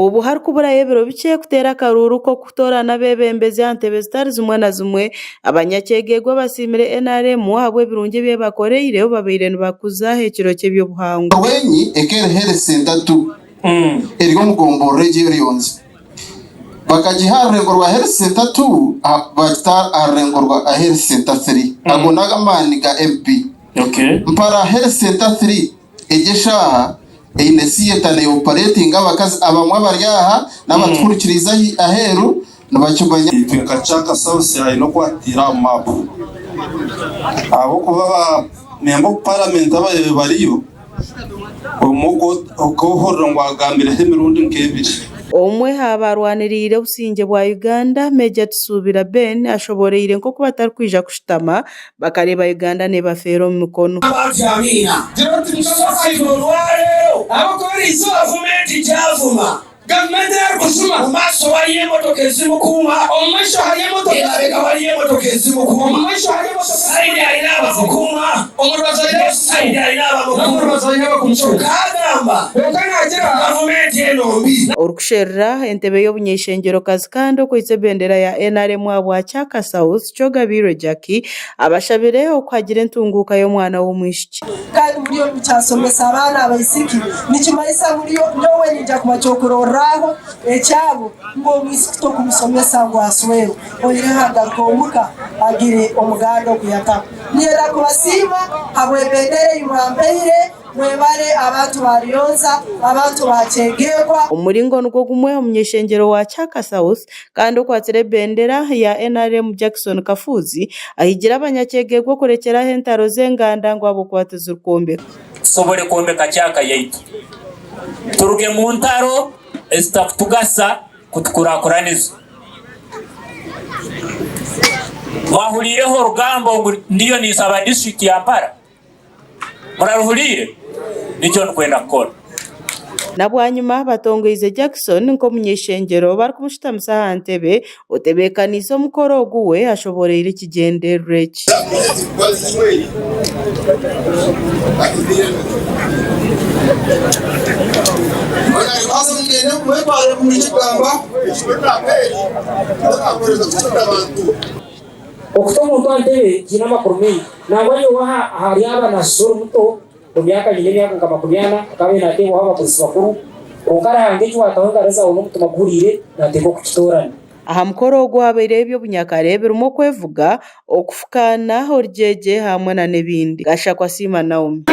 ubu hari kubura yebero bice kutera akaruru ko kutorana bebembezi antebe zitari zimwe na zimwe abanyakegegwa basimire NRM habwe birunge bye bakoreire babire bakuza hekiro cye byo buhango wenyi ekere hele sentatu erigo mugomboro je yonze bakagiharengorwa hele sentatu bata arengorwa hele senta 3 agonaga mani ga MP mpara hele senta 3 egesha einesiye tane operating abakazi abamwe baryaha n'abatwurikiriza aheru nabakibanya Kachaka South ya no kwatira mapu abo kuba membo parliament abaye bariyo umugo okohorongwa agambira hemirundi nkebiri omwe habarwanirire businge bwa Uganda Meja Tusubira Ben ashoboreire nko kuba tarkwija kushitama bakareba Uganda ne bafero mu mikono abavyamina jero tumusasa idolwaro abakora izo government javuma government yarkusuma maso waliye motokezi mukuma omusho haliye motokezi waliye motokezi mukuma omusho haliye motokezi saidi alaba mukuma omurwaza ile saidi alaba mukuma omurwaza ile bakumshoka agamba okana ajira government enombi orukushera entebe y'obunyeshengero kazikando kwitse bendera ya NRM abwa Chaka South Chogabiro Jackie abashabire okwagira entunguka yo mwana w'umwishiki kandi muri yo cyasomesa abana abayisiki nikimarisa muri yo nyowe nija kubacokoro raho ecyabo ngo mwisito kumusomesa ngo aswero oyire hanga komuka agire omugando kuyaka niera kubasima habwe bendere yumwambeire mwebare abantu bariyonza abantu bacegegwa umuringo nuko gumwe umunyeshengero wa Chaka South kandi ukwatire bendera ya NRM Jackson Kafuzi ahigira abanyakegegwa kurekera hentaro zenganda ngo abo kwateza urukombe sobore kombe kachaka yaitu turuge mu ntaro estakutugasa kutukurakuranizo wahurireho rugambo ndiyo nisaba district ya Mpara muraruhurire nicyo nkwenda gukora nabwanyuma batongoize Jackson nko munyeshengero bari kumushitamusa hantebe utebekaniso mukoro guwe ashoboreire ikigenderere ki okuto muntu antebe kina makurumi nabanye waha hari abana suru muto myaka nyine myaka makuryana kabe natebo haba kurisi bakuru okara hange cyo atawanga reza uno mutuma gurire natebo kukitorana aha mukoro gwabereye byo bunyakare birimo kwevuga okufukana orjeje hamwe na nebindi gasha kwa sima Naomi